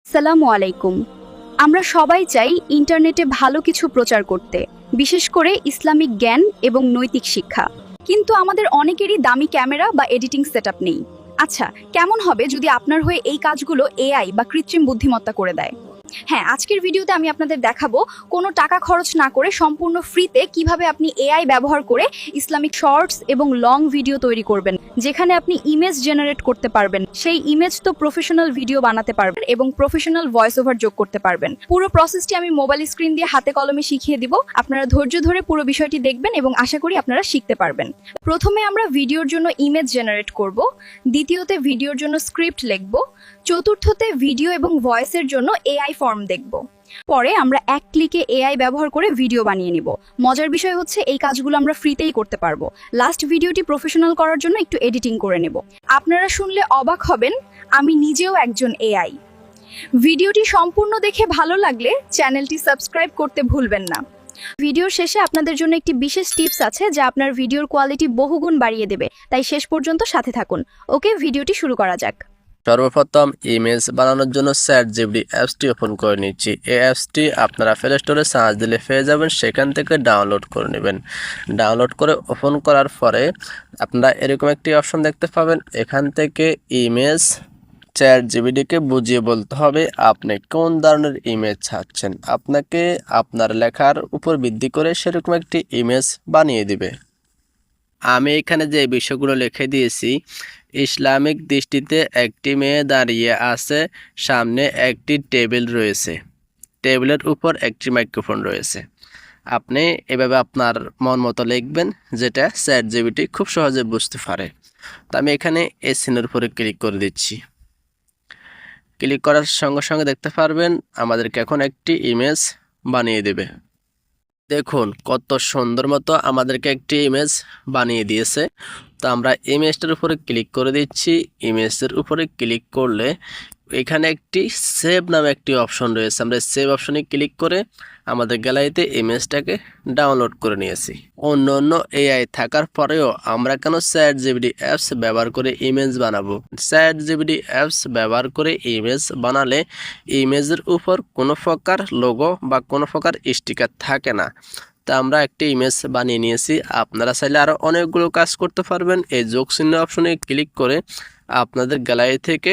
আসসালামু আলাইকুম। আমরা সবাই চাই ইন্টারনেটে ভালো কিছু প্রচার করতে, বিশেষ করে ইসলামিক জ্ঞান এবং নৈতিক শিক্ষা। কিন্তু আমাদের অনেকেরই দামি ক্যামেরা বা এডিটিং সেটআপ নেই। আচ্ছা, কেমন হবে যদি আপনার হয়ে এই কাজগুলো এআই বা কৃত্রিম বুদ্ধিমত্তা করে দেয়? হ্যাঁ, আজকের ভিডিওতে আমি আপনাদের দেখাবো কোনো টাকা খরচ না করে সম্পূর্ণ ফ্রিতে কিভাবে আপনি এআই ব্যবহার করে ইসলামিক শর্টস এবং লং ভিডিও তৈরি করবেন, যেখানে আপনি ইমেজ জেনারেট করতে পারবেন। সেই ইমেজ তো প্রফেশনাল ভিডিও বানাতে পারবেন এবং প্রফেশনাল ভয়েস ওভার যোগ করতে পারবেন। পুরো প্রসেসটি আমি মোবাইল স্ক্রিন দিয়ে হাতে কলমে শিখিয়ে দিব। আপনারা ধৈর্য ধরে পুরো বিষয়টি দেখবেন এবং আশা করি আপনারা শিখতে পারবেন। প্রথমে আমরা ভিডিওর জন্য ইমেজ জেনারেট করব, দ্বিতীয়তে ভিডিওর জন্য স্ক্রিপ্ট লিখব, চতুর্থতে ভিডিও এবং ভয়েসের জন্য এআই ফর্ম দেখব। পরে আমরা এক ক্লিকে এআই ব্যবহার করে ভিডিও বানিয়ে নিব। মজার বিষয় হচ্ছে এই কাজগুলো আমরা ফ্রিতেই করতে পারবো। লাস্ট ভিডিওটি প্রফেশনাল করার জন্য একটু এডিটিং করে নেব। আপনারা শুনলে অবাক হবেন, আমি নিজেও একজন এআই। ভিডিওটি সম্পূর্ণ দেখে ভালো লাগলে চ্যানেলটি সাবস্ক্রাইব করতে ভুলবেন না। ভিডিওর শেষে আপনাদের জন্য একটি বিশেষ টিপস আছে যা আপনার ভিডিওর কোয়ালিটি বহুগুণ বাড়িয়ে দেবে, তাই শেষ পর্যন্ত সাথে থাকুন। ওকে, ভিডিওটি শুরু করা যাক। সর্বপ্রথম ইমেজ বানানোর জন্য চ্যাটজিপিটি অ্যাপসটি ওপেন করে নিচ্ছি। এই অ্যাপসটি আপনারা প্লে স্টোরে সার্চ দিলে পেয়ে যাবেন, সেখান থেকে ডাউনলোড করে নেবেন। ডাউনলোড করে ওপেন করার পরে আপনারা এরকম একটি অপশন দেখতে পাবেন। এখান থেকে ইমেজ চ্যাটজিপিটিকে বুঝিয়ে বলতে হবে আপনি কোন ধরনের ইমেজ চাচ্ছেন। আপনাকে আপনার লেখার উপর ভিত্তি করে সেরকম একটি ইমেজ বানিয়ে দিবে। আমি এখানে যে বিষয়গুলো লিখে দিয়েছি, ইসলামিক দৃষ্টিতে একটি মেয়ে দাঁড়িয়ে আছে, সামনে একটি টেবিল রয়েছে, টেবিলের উপর একটি মাইক্রোফোন রয়েছে। আপনি এভাবে আপনার মন মতো লিখবেন, যেটা চ্যাটজিপিটি খুব সহজে বুঝতে পারে। তো আমি এখানে এই সিনের উপরে ক্লিক করে দিচ্ছি। ক্লিক করার সঙ্গে সঙ্গে দেখতে পারবেন আমাদেরকে এখন একটি ইমেজ বানিয়ে দেবে। দেখুন কত সুন্দর মতো আমাদেরকে একটি ইমেজ বানিয়ে দিয়েছে। তো আমরা ইমেজটার উপরে ক্লিক করে দিচ্ছি। ইমেজের উপরে ক্লিক করলে এখানে একটি সেভ নামে একটি অপশন রয়েছে। আমরা সেভ অপশনে ক্লিক করে আমাদের গ্যালারিতে ইমেজটাকে ডাউনলোড করে নিয়েছি। অন্য অন্য এআই থাকার পরেও আমরা কেন চ্যাটজিপিটি অ্যাপস ব্যবহার করে ইমেজ বানাবো? চ্যাটজিপিটি অ্যাপস ব্যবহার করে ইমেজ বানালে ইমেজের উপর কোনো প্রকার লোগো বা কোনো প্রকার স্টিকার থাকে না। তা আমরা একটি ইমেজ বানিয়ে নিয়েছি। আপনারা চাইলে আরও অনেকগুলো কাজ করতে পারবেন। এই যোগ চিহ্ন অপশনে ক্লিক করে আপনাদের গ্যালারি থেকে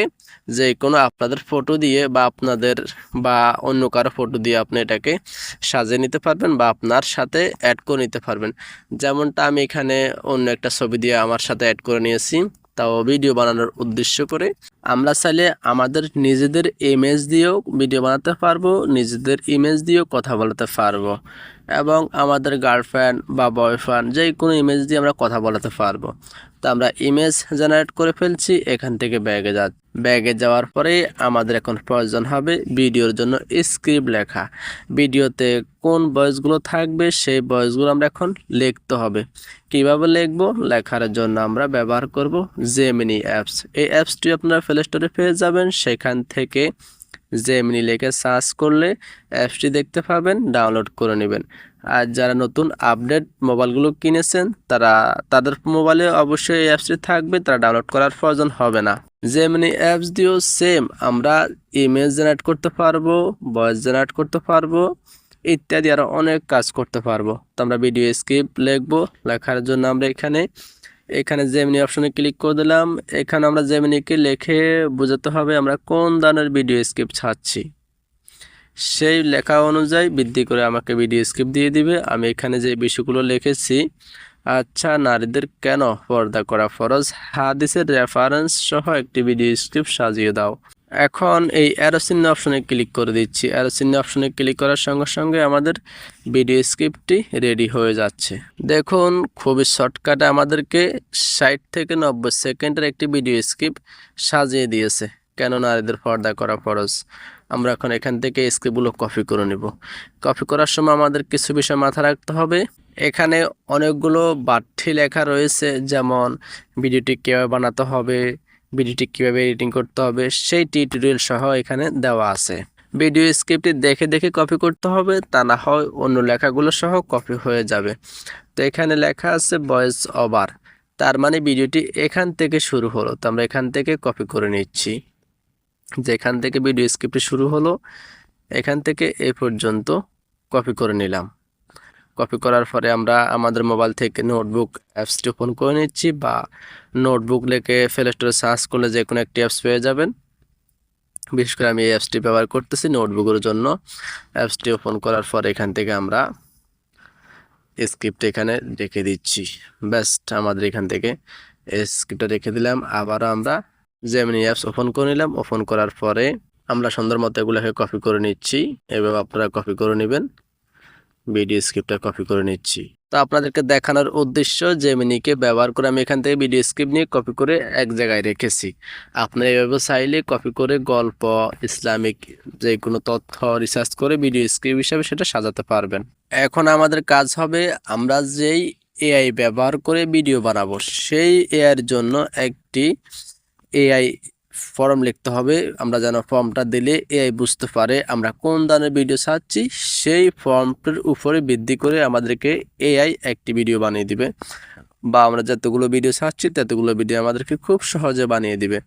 যে কোনো আপনাদের ফটো দিয়ে বা আপনাদের বা অন্য কারো ফটো দিয়ে আপনি এটাকে সাজিয়ে নিতে পারবেন বা আপনার সাথে অ্যাড করে নিতে পারবেন। যেমনটা আমি এখানে অন্য একটা ছবি দিয়ে আমার সাথে অ্যাড করে নিয়েছি, তাও ভিডিও বানানোর উদ্দেশ্য করে। আমরা চাইলে আমাদের নিজেদের ইমেজ দিয়েও ভিডিও বানাতে পারবো, নিজেদের ইমেজ দিয়েও কথা বলাতে পারবো, এবং আমাদের গার্লফ্রেন্ড বা বয়ফ্রেন্ড যে কোনো ইমেজ দিয়ে আমরা কথা বলাতে পারবো। তো আমরা ইমেজ জেনারেট করে ফেলছি। এখান থেকে ব্যাগে যাওয়ার পরে আমাদের এখন প্রয়োজন হবে ভিডিওর জন্য স্ক্রিপ্ট লেখা। ভিডিওতে কোন ভয়েসগুলো থাকবে সেই ভয়েসগুলো আমরা এখন লিখতে হবে। কিভাবে লিখবো? লেখার জন্য আমরা ব্যবহার করব জেমিনি অ্যাপস। এই অ্যাপসটি আপনারা প্লে স্টোরে পেয়ে যাবেন। সেখান থেকে জেমিনি লিখে সার্চ করলে অ্যাপসটি দেখতে পাবেন, ডাউনলোড করে নেবেন। আর যারা নতুন আপডেট মোবাইলগুলো কিনেছেন তাদের মোবাইলে অবশ্যই এই অ্যাপসটি থাকবে, তারা ডাউনলোড করার প্রয়োজন হবে না। জেমিনি অ্যাপস দিয়েও সেম আমরা ইমেজ জেনারেট করতে পারবো, ভয়েস জেনারেট করতে পারবো, ইত্যাদি আরও অনেক কাজ করতে পারবো। তো আমরা ভিডিও স্ক্রিপ্ট লিখবো। লেখার জন্য আমরা এখানে জেমিনি অপশনে ক্লিক করে দিলাম। এখানে আমরা জেমিনিকে লিখে বোঝাতে হবে আমরা কোন ধরনের ভিডিও স্ক্রিপ্ট চাচ্ছি। সেই লেখা অনুযায়ী বৃদ্ধি করে আমাকে ভিডিও স্ক্রিপ্ট দিয়ে দিবে। আমি এখানে যে বিষয়গুলো লিখেছি, আচ্ছা, নারীদের কেন পর্দা করা ফরজ, হাদিসের রেফারেন্স সহ একটি ভিডিও স্ক্রিপ্ট সাজিয়ে দাও। এখন এই অ্যারো চিহ্ন অপশনে ক্লিক করে দিচ্ছি। অ্যারো চিহ্ন অপশনে ক্লিক করার সঙ্গে সঙ্গে আমাদের ভিডিও স্ক্রিপ্টটি রেডি হয়ে যাচ্ছে। দেখুন খুবই শর্টকাটে আমাদেরকে 60 থেকে 90 সেকেন্ডের একটি ভিডিও স্ক্রিপ্ট সাজিয়ে দিয়েছে, কেন নারীদের পর্দা করা ফরজ। আমরা এখন এখান থেকে স্ক্রিপ্টগুলো কপি করে নেব। কপি করার সময় আমাদের কিছু বিষয় মাথায় রাখতে হবে। এখানে অনেকগুলো বাড়তি লেখা রয়েছে, যেমন ভিডিওটি কীভাবে বানাতে হবে, ভিডিওটি কীভাবে এডিটিং করতে হবে, সেই টিউটোরিয়াল সহ এখানে দেওয়া আছে। ভিডিও স্ক্রিপ্টটি দেখে দেখে কপি করতে হবে, তা না হয় অন্য লেখাগুলো সহ কপি হয়ে যাবে। তো এখানে লেখা আছে ভয়েস ওভার, তার মানে ভিডিওটি এখান থেকে শুরু হলো। তো আমরা এখান থেকে কপি করে নিচ্ছি। যেখান থেকে ভিডিও স্ক্রিপ্টটি শুরু হলো এখান থেকে এই পর্যন্ত কপি করে নিলাম। কপি করার পরে আমরা আমাদের মোবাইল থেকে নোটবুক অ্যাপসটি ওপেন করে নিচ্ছি, বা নোটবুক লিখে প্লে স্টোরে সার্চ করলে যে কোনো একটি অ্যাপস পেয়ে যাবেন। বিশেষ করে আমি এই অ্যাপসটি ব্যবহার করতেছি নোটবুকের জন্য। অ্যাপসটি ওপেন করার পর এখান থেকে আমরা স্ক্রিপ্ট এখানে রেখে দিচ্ছি। বেস্ট, আমাদের এখান থেকে স্ক্রিপ্টটা রেখে দিলাম। আবারও আমরা জেমিনি অ্যাপস ওপেন করে নিলাম। ওপেন করার পরে আমরা সুন্দর মতো এগুলোকে কপি করে নিচ্ছি। এভাবে আপনারা কপি করে নেবেন। ভিডিও স্ক্রিপ্টটা কপি করে নিচ্ছি। তো আপনাদেরকে দেখানোর উদ্দেশ্য জেমিনিকে ব্যবহার করে আমি এখান থেকে ভিডিও স্ক্রিপ্ট নিয়ে কপি করে এক জায়গায় রেখেছি। আপনারা এভাবে চাইলে কপি করে গল্প, ইসলামিক যে কোনো তথ্য রিসার্চ করে ভিডিও স্ক্রিপ্ট হিসাবে সেটা সাজাতে পারবেন। এখন আমাদের কাজ হবে আমরা যেই এআই ব্যবহার করে ভিডিও বানাবো সেই এআইয়ের জন্য একটি এআই ফর্ম লিখতে হবে। আমরা যেন ফর্মটা দিলে এআই বুঝতে পারে আমরা কোন ধরনের ভিডিও চাচ্ছি, সেই ফর্মটার উপরে ভিত্তি করে আমাদেরকে এআই একটি ভিডিও বানিয়ে দিবে, বা আমরা যতগুলো ভিডিও চাচ্ছি ততগুলো ভিডিও আমাদেরকে খুব সহজে বানিয়ে দিবে।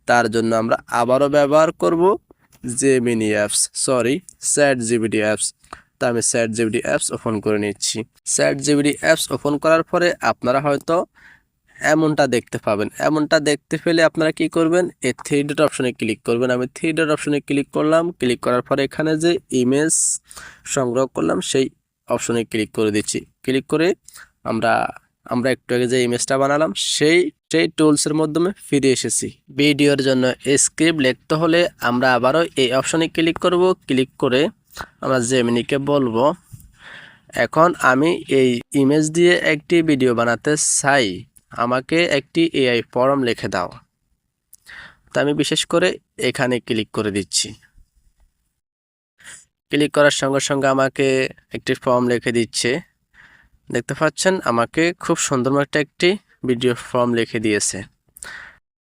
তার জন্য আমরা আবারও ব্যবহার করব জেমিনি অ্যাপস, চ্যাটজিপিটি অ্যাপস। তা আমি চ্যাটজিপিটি অ্যাপস ওপেন করে নিচ্ছি। চ্যাটজিপিটি অ্যাপস ওপেন করার পরে আপনারা হয়তো এমনটা দেখতে পাবেন। এমনটা দেখতে পেলে আপনারা কি করবেন, এই থ্রি ডট অপশনে ক্লিক করবেন। আমি থ্রি ডট অপশনে ক্লিক করলাম। ক্লিক করার পরে এখানে যে ইমেজ সংগ্রহ করলাম সেই অপশনে ক্লিক করে দিচ্ছি। ক্লিক করে আমরা একটু আগে যে ইমেজটা বানালাম সেই টুলসের মাধ্যমে ফিরে এসেছি। ভিডিওর জন্য স্ক্রিপ্ট লিখতে হলে আমরা আবারও এই অপশনে ক্লিক করব। ক্লিক করে আমরা জেমিনিকে বলবো এখন আমি এই ইমেজ দিয়ে একটি ভিডিও বানাতে চাই, আমাকে একটি এআই ফর্ম লিখে দাও। তো আমি বিশেষ করে এখানে ক্লিক করে দিচ্ছি। ক্লিক করার সঙ্গে সঙ্গে আমাকে একটি ফর্ম লিখে দিচ্ছে। দেখতে পাচ্ছেন আমাকে খুব সুন্দর মতো একটি ভিডিও ফর্ম লিখে দিয়েছে।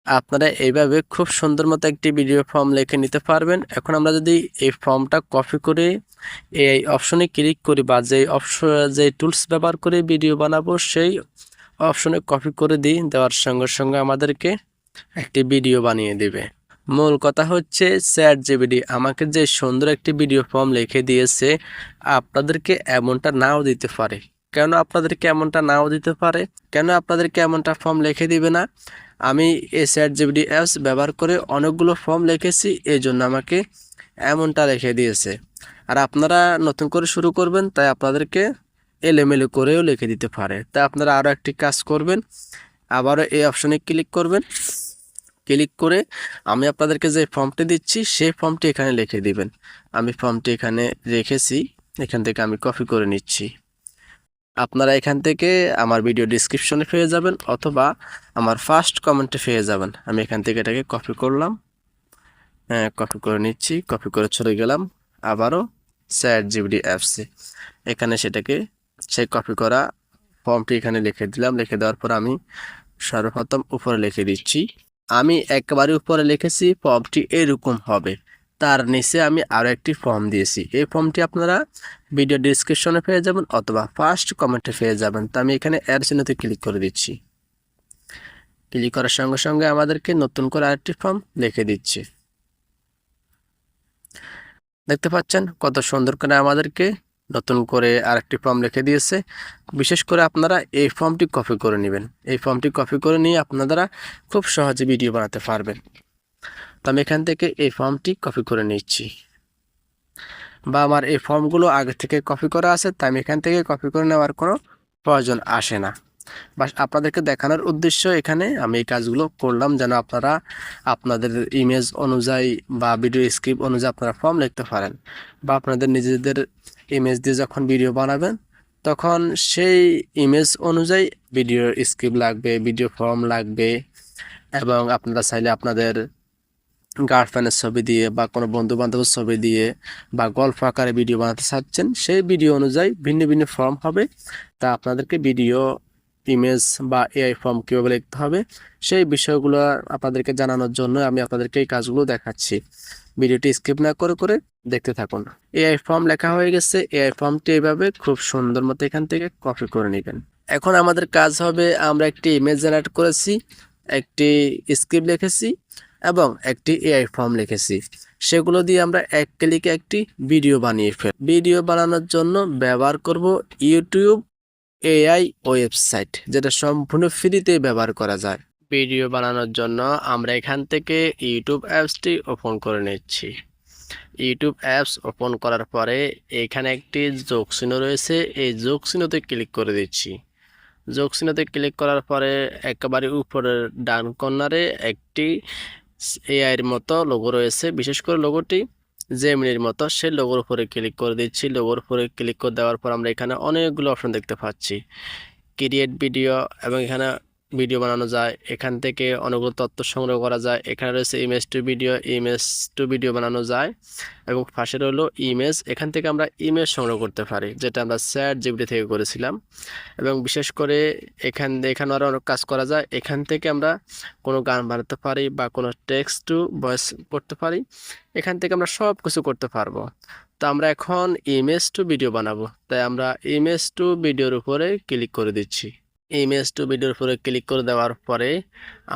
আপনারা এইভাবে খুব সুন্দর মতো একটি ভিডিও ফর্ম লিখে নিতে পারবেন। এখন আমরা যদি এই ফর্মটা কপি করে এই অপশনে ক্লিক করি, বা যে টুলস ব্যবহার করে ভিডিও বানাবো সেই অপশনে কপি করে দিই, দেওয়ার সঙ্গে সঙ্গে আমাদেরকে একটি ভিডিও বানিয়ে দেবে। মূল কথা হচ্ছে চ্যাটজিপিটি আমাকে যে সুন্দর একটি ভিডিও ফর্ম লিখে দিয়েছে, আপনাদেরকে এমনটা নাও দিতে পারে। কেন আপনাদেরকে এমনটা নাও দিতে পারে, কেন আপনাদেরকে এমনটা ফর্ম লিখে দিবে না? আমি এই চ্যাটজিপিটি অ্যাপস ব্যবহার করে অনেকগুলো ফর্ম লিখেছি, এই জন্য আমাকে এমনটা লিখে দিয়েছে। আর আপনারা নতুন করে শুরু করবেন, তাই আপনাদেরকে এলোমেলো করেও লিখে দিতে পারে। তাই আপনারা আরও একটি কাজ করবেন, আবারও এই অপশনে ক্লিক করবেন। ক্লিক করে আমি আপনাদেরকে যে ফর্মটি দিচ্ছি সেই ফর্মটি এখানে লিখে দিবেন। আমি ফর্মটি এখানে রেখেছি, এখান থেকে আমি কপি করে নিচ্ছি। আপনারা এখান থেকে আমার ভিডিও ডিসক্রিপশনে পেয়ে যাবেন, অথবা আমার ফার্স্ট কমেন্টে পেয়ে যাবেন। আমি এখান থেকে এটাকে কপি করলাম, কপি করে নিচ্ছি। কপি করে চলে গেলাম আবারও চ্যাটজিপিটি অ্যাপসে। এখানে সেই কপি করা ফর্মটি এখানে লিখে দিলাম। লিখে দেওয়ার পর আমি সর্বপ্রথম উপরে লিখে দিচ্ছি। আমি একেবারে উপরে লিখেছি ফর্মটি এরকম হবে। তার নিচে আমি আরও একটি ফর্ম দিয়েছি। এই ফর্মটি আপনারা ভিডিও ডিসক্রিপশনে পেয়ে যাবেন, অথবা ফার্স্ট কমেন্টে পেয়ে যাবেন। তো আমি এখানে অ্যাড চিহ্নতে ক্লিক করে দিচ্ছি। ক্লিক করার সঙ্গে সঙ্গে আমাদেরকে নতুন করে আরেকটি ফর্ম লিখে দিচ্ছি। দেখতে পাচ্ছেন কত সুন্দর করে আমাদেরকে নতুন করে আরেকটি ফর্ম লিখে দিয়েছে। বিশেষ করে আপনারা এই ফর্মটি কপি করে নেবেন। এই ফর্মটি কপি করে নিয়ে আপনারা খুব সহজে ভিডিও বানাতে পারবেন। তো আমি এখান থেকে এই ফর্মটি কপি করে নিচ্ছি, বা আমার এই ফর্মগুলো আগে থেকে কপি করা আছে, তাই আমি এখান থেকে কপি করে নেওয়ার কোনো প্রয়োজন আসে না। বাস আপনাদেরকে দেখানোর উদ্দেশ্য এখানে আমি এই কাজগুলো করলাম, যেন আপনারা আপনাদের ইমেজ অনুযায়ী বা ভিডিও স্ক্রিপ্ট অনুযায়ী আপনারা ফর্ম লিখতে পারেন, বা আপনাদের নিজেদের ইমেজ দিয়ে যখন ভিডিও বানাবেন তখন সেই ইমেজ অনুযায়ী ভিডিও স্ক্রিপ্ট লাগবে, ভিডিও ফর্ম লাগবে। এবং আপনারা চাইলে আপনাদের গার্লফ্রেন্ডের ছবি দিয়ে, বা কোনো বন্ধু বান্ধবের ছবি দিয়ে, বা গল্প আকারে ভিডিও বানাতে চাচ্ছেন, সেই ভিডিও অনুযায়ী ভিন্ন ভিন্ন ফর্ম হবে। তা আপনাদেরকে ভিডিও, ইমেজ বা এআই ফর্ম কীভাবে লিখতে হবে সেই বিষয়গুলো আপনাদেরকে জানানোর জন্য আমি আপনাদেরকে এই কাজগুলো দেখাচ্ছি। ভিডিওটি স্কিপ না করে করে দেখতে থাকুন। এআই ফর্ম লেখা হয়ে গেছে। এআই ফর্মটি এইভাবে খুব সুন্দর মতো এখান থেকে কপি করে নেবেন। এখন আমাদের কাজ হবে, আমরা একটি ইমেজ জেনারেট করেছি, একটি স্ক্রিপ্ট লিখেছি, এবং একটি এআই ফর্ম লিখেছি। সেগুলো দিয়ে আমরা এক ক্লিকে একটি ভিডিও বানিয়ে ভিডিও বানানোর জন্য ব্যবহার করব ইউটিউব এআই ওয়েবসাইট, যেটা সম্পূর্ণ ফ্রিতে ব্যবহার করা যায়। ভিডিও বানানোর জন্য আমরা এখান থেকে ইউটিউব অ্যাপসটি ওপেন করে নিচ্ছি। ইউটিউব অ্যাপস ওপেন করার পরে এখানে একটি যোগ চিহ্ন রয়েছে, এই যোগ চিহ্নতে ক্লিক করে দিচ্ছি। যোগ চিহ্নতে ক্লিক করার পরে একেবারে উপরের ডান কর্নারে একটি এআইয়ের মতো লোগো রয়েছে, বিশেষ করে লোগোটি জেমিনির মতো, সেই লোগোর উপরে ক্লিক করে দিচ্ছি। লোগোর উপরে ক্লিক করে দেওয়ার পর আমরা এখানে অনেকগুলো অপশন দেখতে পাচ্ছি, ক্রিয়েট ভিডিও, এবং এখানে ভিডিও বানানো যায়, এখান থেকে অনেকগুলো তথ্য সংগ্রহ করা যায়। এখানে রয়েছে ইমেজ টু ভিডিও বানানো যায়, এবং পাশে রইলো ইমেজ, এখান থেকে আমরা ইমেজ সংগ্রহ করতে পারি, যেটা আমরা ChatGPT থেকে করেছিলাম। এবং বিশেষ করে এখানে আরও অনেক কাজ করা যায়। এখান থেকে আমরা কোনো গান বানাতে পারি বা কোনো টেক্সট টু ভয়েস করতে পারি, এখান থেকে আমরা সব কিছু করতে পারবো। তো আমরা এখন ইমেজ টু ভিডিও বানাবো, তাই আমরা ইমেজ টু ভিডিওর উপরে ক্লিক করে দিচ্ছি। ইমেজ টু ভিডিওর উপরে ক্লিক করে দেওয়ার পরে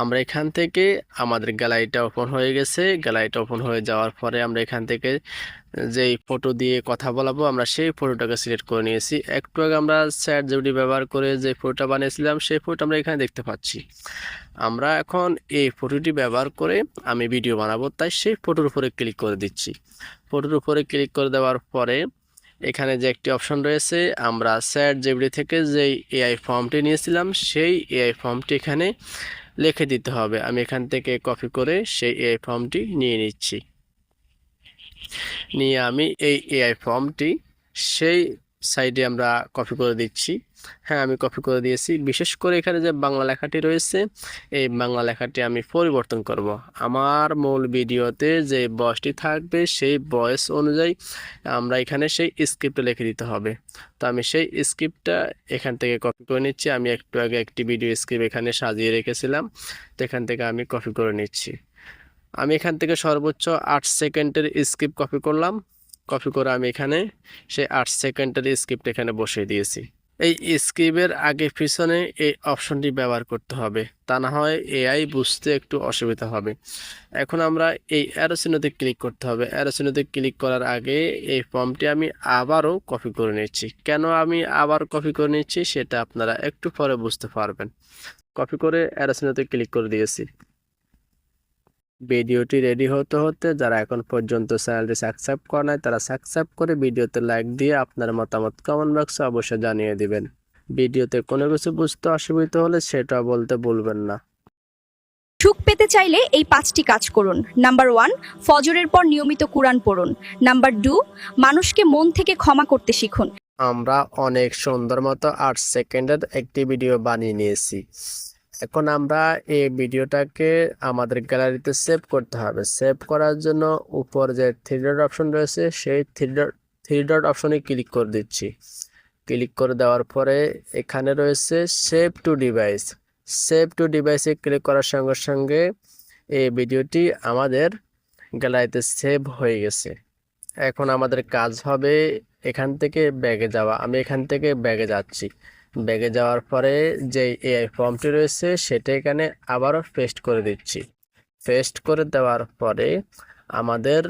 আমরা এখান থেকে আমাদের গ্যালারিটা ওপেন হয়ে গেছে। গ্যালারিটা ওপেন হয়ে যাওয়ার পরে আমরা এখান থেকে যেই ফটো দিয়ে কথা বলাবো আমরা সেই ফটোটাকে সিলেক্ট করে নিয়েছি। একটু আগে আমরা ChatGPT ব্যবহার করে যে ফটোটা বানিয়েছিলাম সেই ফটো আমরা এখানে দেখতে পাচ্ছি। আমরা এখন এই ফটোটি ব্যবহার করে আমি ভিডিও বানাবো, তাই সেই ফটোর উপরে ক্লিক করে দিচ্ছি। ফটোর উপরে ক্লিক করে দেওয়ার পরে এখানে যে একটি অপশন রয়েছে, আমরা ChatGPT থেকে যেই এআই ফর্মটি নিয়েছিলাম সেই এআই ফর্মটি এখানে লিখে দিতে হবে। আমি এখান থেকে কপি করে সেই এআই ফর্মটি নিয়ে নিচ্ছি। নিয়ে আমি এই এআই ফর্মটি সেই সাইডে আমরা কপি করে দিচ্ছি। হ্যাঁ, আমি কপি করে দিয়েছি। বিশেষ করে এখানে যে বাংলা লেখাটি রয়েছে, এই বাংলা লেখাটি আমি পরিবর্তন করব। আমার মূল ভিডিওতে যে ভয়েসটি থাকবে সেই ভয়েস অনুযায়ী আমরা এখানে সেই স্ক্রিপ্টটা লিখে দিতে হবে। তো আমি সেই স্ক্রিপ্টটা এখান থেকে কপি করে নিচ্ছি। আমি একটু আগে একটি ভিডিও স্ক্রিপ্ট এখানে সাজিয়ে রেখেছিলাম, তো এখান থেকে আমি কপি করে নিচ্ছি। আমি এখান থেকে সর্বোচ্চ 8 সেকেন্ডের স্ক্রিপ্ট কপি করলাম। কপি করে আমি এখানে সেই 8 সেকেন্ডের স্ক্রিপ্ট এখানে বসিয়ে দিয়েছি। এই স্ক্রিপ্টের আগে পিছনে এই অপশনটি ব্যবহার করতে হবে, তা না হয় এআই বুঝতে একটু অসুবিধা হবে। এখন আমরা এই অ্যারো চিহ্নতে ক্লিক করতে হবে। অ্যারো চিহ্নতে ক্লিক করার আগে এই ফর্মটি আমি আবারও কপি করে নিচ্ছি। কেন আমি আবার কপি করে নিচ্ছি সেটা আপনারা একটু পরে বুঝতে পারবেন। কপি করে অ্যারো চিহ্নতে ক্লিক করে দিয়েছি। ভিডিওটি রেডি হতে হতে যারা এখন পর্যন্ত চ্যানেলটি সাবস্ক্রাইব করে নাই তারা সাবস্ক্রাইব করে ভিডিওতে লাইক দিয়ে আপনার মতামত কমেন্ট বক্সে অবশ্যই জানিয়ে দিবেন। ভিডিওতে কোনো কিছু বুঝতে অসুবিধা হলে সেটা বলতে ভুলবেন না। সুখ পেতে চাইলে এই 5টি কাজ করুন। নাম্বার 1, ফজরের পর নিয়মিত কুরআন পড়ুন। নাম্বার 2, মানুষকে মন থেকে ক্ষমা করতে শিখুন। আমরা অনেক সুন্দর মতো 8 সেকেন্ডের একটি ভিডিও বানিয়ে নিয়েছি। এখন আমরা এই ভিডিওটাকে আমাদের গ্যালারিতে সেভ করতে হবে। সেভ করার জন্য উপর যে 3 ডট অপশন রয়েছে সেই 3 ডট অপশনে ক্লিক করে দিচ্ছি। ক্লিক করে দেওয়ার পরে এখানে রয়েছে save two device. Save two ডিভাইসে ক্লিক করার সঙ্গে সঙ্গে এই ভিডিওটি আমাদের গ্যালারিতে সেভ হয়ে গেছে। এখন আমাদের কাজ হবে এখান থেকে ব্যাগে যাওয়া। আমি এখান থেকে ব্যাগে যাচ্ছি। ব্যাগে যাওয়ার পরে যে এআই ফর্মটি রয়েছে সেটা এখানে আবারও পেস্ট করে দিচ্ছি। পেস্ট করে দেওয়ার পরে আমাদের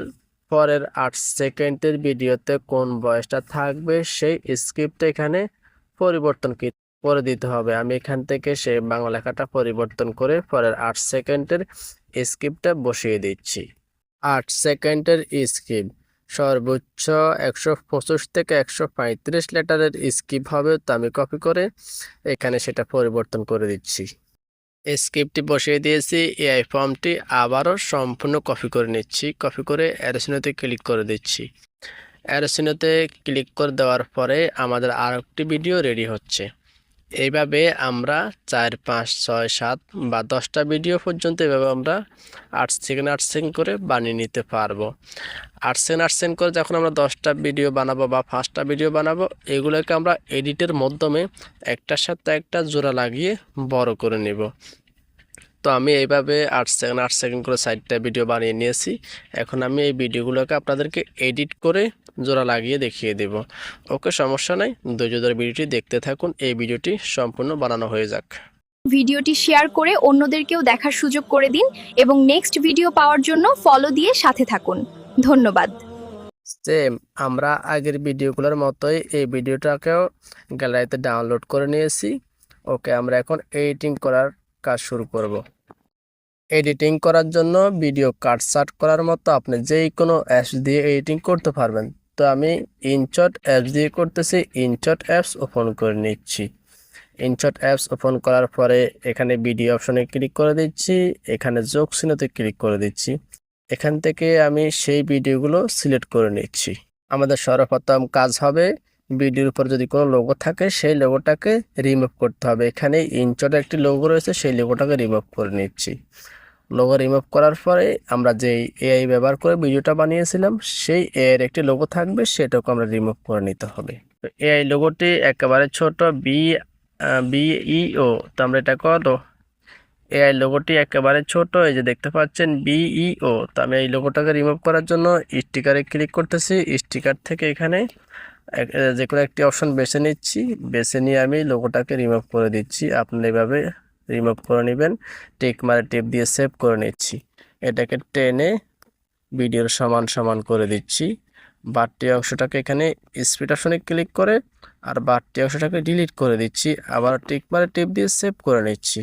পরের 8 সেকেন্ডের ভিডিওতে কোন ভয়েসটা থাকবে সেই স্ক্রিপ্টটা এখানে পরিবর্তন করে দিতে হবে। আমি এখান থেকে সেই বাংলা লেখাটা পরিবর্তন করে পরের 8 সেকেন্ডের স্ক্রিপ্টটা বসিয়ে দিচ্ছি। 8 সেকেন্ডের স্ক্রিপ্ট সর্বোচ্চ 125 থেকে 135 লেটারের স্কিপ হবে, তো আমি কপি করে এখানে সেটা পরিবর্তন করে দিচ্ছি। স্ক্রিপ্টটি বসিয়ে দিয়েছি। এআই ফর্মটি আবারও সম্পূর্ণ কপি করে নিচ্ছি। কপি করে অ্যারো চিহ্নতে ক্লিক করে দিচ্ছি। অ্যারো চিহ্নতে ক্লিক করে দেওয়ার পরে আমাদের আরেকটি ভিডিও রেডি হচ্ছে। এইভাবে আমরা 4, 5, 6, 7 বা 10টা ভিডিও পর্যন্ত এভাবে আমরা 8 সেকেন্ড করে বানিয়ে নিতে পারবো। 8 সেকেন্ড করে যখন আমরা 10টা ভিডিও বানাবো বা 5টা ভিডিও বানাবো, এগুলোকে আমরা এডিটের মাধ্যমে একটার সাথে একটা জোড়া লাগিয়ে বড় করে নেব। তো আমি এইভাবে 8 সেকেন্ড করে 4টা ভিডিও বানিয়ে নিয়েছি। এখন আমি এই ভিডিওগুলোকে আপনাদেরকে এডিট করে জোড়া লাগিয়ে দেখিয়ে দেব। ওকে, সমস্যা নাই, ধৈর্য ধরে ভিডিওটি দেখতে থাকুন। এই ভিডিওটি সম্পূর্ণ বানানো হয়ে যাক। ভিডিওটি শেয়ার করে অন্যদেরকেও দেখার সুযোগ করে দিন এবং নেক্সট ভিডিও পাওয়ার জন্য ফলো দিয়ে সাথে থাকুন। ধন্যবাদ। সেম আমরা আগের ভিডিওগুলোর মতোই এই ভিডিওটাকেও গ্যালারিতে ডাউনলোড করে নিয়েছি। ওকে, আমরা এখন এডিটিং করার কাজ শুরু করব। এডিটিং করার জন্য ভিডিও কাটছাট করার মতো আপনি যেই কোনো অ্যাপস দিয়ে এডিটিং করতে পারবেন। তো আমি ইনশট অ্যাপস দিয়ে করতেছি। ইনশট অ্যাপস ওপেন করে নিচ্ছি। ইনশট অ্যাপস ওপেন করার পরে এখানে ভিডিও অপশনে ক্লিক করে দিচ্ছি, এখানে যোগ চিহ্নতে ক্লিক করে দিচ্ছি। এখান থেকে আমি সেই ভিডিওগুলো সিলেক্ট করে নিচ্ছি। আমাদের সর্বপ্রথম কাজ হবে ভিডিওর উপর যদি কোনো লোগো থাকে সেই লোগোটাকে রিমুভ করতে হবে। এখানে ইনশটে একটি লোগো রয়েছে, সেই লোগোটাকে রিমুভ করে নিচ্ছি। লোগো রিমুভ করার পরে আমরা যেই এআই ব্যবহার করে ভিডিওটা বানিয়েছিলাম সেই এআই এর একটি লোগো থাকবে, সেটাকে আমরা রিমুভ করে নিতে হবে। তো এআই লোগোটি একেবারে ছোট বিইও, তো আমরা এটা করো এআই লোগোটি একেবারে ছোট, এই যে দেখতে পাচ্ছেন বিইও। তো আমি এই লোগোটাকে রিমুভ করার জন্য স্টিকারে ক্লিক করতেছি। স্টিকার থেকে এখানে যে কোনো একটি অপশন বেছে নিচ্ছি, বেছে নিয়ে আমি লোগোটাকে রিমুভ করে দিচ্ছি। আপনি এভাবে রিমুভ করে নেবেন, টিক মারে টিপ দিয়ে সেভ করে নিচ্ছি। এটাকে টেনে ভিডিওর সমান সমান করে দিচ্ছি। বাড়তি অংশটাকে এখানে স্পিড অপশনে ক্লিক করে আর বাড়তি অংশটাকে ডিলিট করে দিচ্ছি। আবার টিক মারে টিপ দিয়ে সেভ করে নিচ্ছি।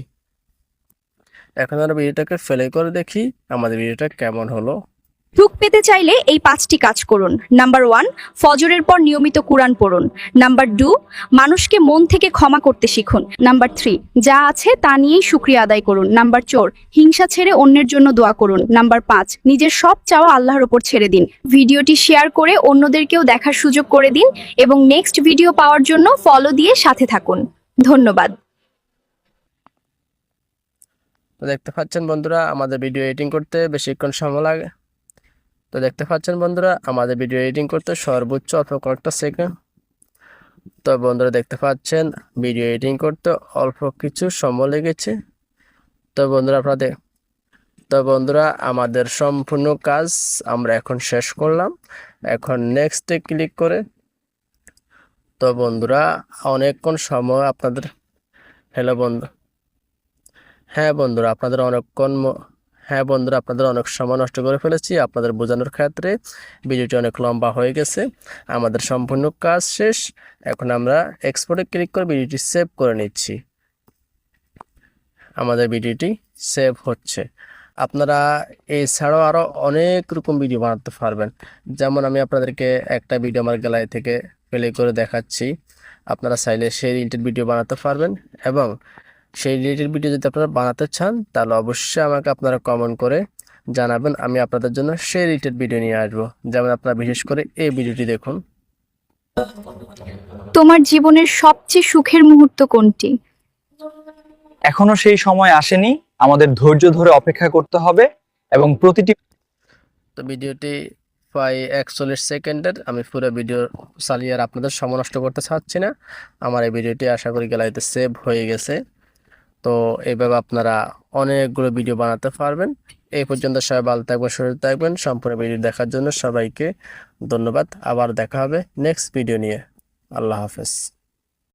এখন আমরা ভিডিওটাকে প্লে করে দেখি আমাদের ভিডিওটা কেমন হলো। সুখ পেতে চাইলে এই 5টি কাজ করুন। নাম্বার 1, ফজরের পর নিয়মিত কুরআন পড়ুন। নাম্বার 2, মানুষকে মন থেকে ক্ষমা করতে শিখুন। নাম্বার 3, যা আছে তা নিয়েই শুকরিয়া আদায় করুন। নাম্বার 4, হিংসা ছেড়ে অন্যের জন্য দোয়া করুন। নাম্বার 5, নিজের সব চাওয়া আল্লাহর ওপর ছেড়ে দিন। ভিডিওটি শেয়ার করে অন্যদেরকেও দেখার সুযোগ করে দিন এবং নেক্সট ভিডিও পাওয়ার জন্য ফলো দিয়ে সাথে থাকুন। ধন্যবাদ। তো দেখতে পাচ্ছেন বন্ধুরা আমাদের ভিডিও এডিটিং করতে বেশিক্ষণ সময় লাগে। তো দেখতে পাচ্ছেন বন্ধুরা আমাদের ভিডিও এডিটিং করতে সর্বোচ্চ অল্প কয়েকটা সেকেন্ড। তো বন্ধুরা দেখতে পাচ্ছেন ভিডিও এডিটিং করতে অল্প কিছু সময় লেগেছে। তো বন্ধুরা আমাদের সম্পূর্ণ কাজ আমরা এখন শেষ করলাম। এখন নেক্সটে ক্লিক করে তো বন্ধুরা অনেকক্ষণ সময় আপনাদের হ্যালো বন্ধু হ্যাঁ বন্ধুরা আপনাদের অনেক সময় নষ্ট করে ফেলেছি আপনাদের বোঝানোর ক্ষেত্রে। ভিডিওটি অনেক লম্বা হয়ে গেছে। আমাদের সম্পূর্ণ কাজ শেষ। এখন আমরা এক্সপোর্টে ক্লিক করে ভিডিওটি সেভ করে নিচ্ছি। আমাদের ভিডিওটি সেভ হচ্ছে। আপনারা এছাড়াও আরও অনেক রকম ভিডিও বানাতে পারবেন। যেমন আমি আপনাদেরকে একটা ভিডিও আমার গ্যালারি থেকে প্লে করে দেখাচ্ছি। আপনারা চাইলে সেই রিলেটেড ভিডিও বানাতে পারবেন এবং সেই রিলেটেড ভিডিও যদি আপনারা বানাতে চান তাহলে অবশ্যই আমাকে আপনারা কমেন্ট করে জানাবেন। আমি আপনাদের জন্য সেই রিলেটেড ভিডিও নিয়ে আসবো। যেমন আপনারা বিশেষ করে এই ভিডিওটি দেখুন। তোমার জীবনের সবচেয়ে সুখের মুহূর্ত কোনটি? এখনো সেই সময় আসেনি, আমাদের ধৈর্য ধরে অপেক্ষা করতে হবে এবং প্রতিটি তো ভিডিওটি প্রায় 41 সেকেন্ডের। আমি পুরো ভিডিও চালিয়ে আর আপনাদের সময় নষ্ট করতে চাচ্ছি না। আমার এই ভিডিওটি আশা করি গ্যালারিতে সেভ হয়ে গেছে। তো এইভাবে আপনারা অনেকগুলো ভিডিও বানাতে পারবেন। এই পর্যন্ত সবাই ভালো থাকবেন, সুস্থ থাকবেন। সম্পূর্ণ ভিডিও দেখার জন্য সবাইকে ধন্যবাদ। আবার দেখা হবে নেক্সট ভিডিও নিয়ে। আল্লাহ হাফেজ।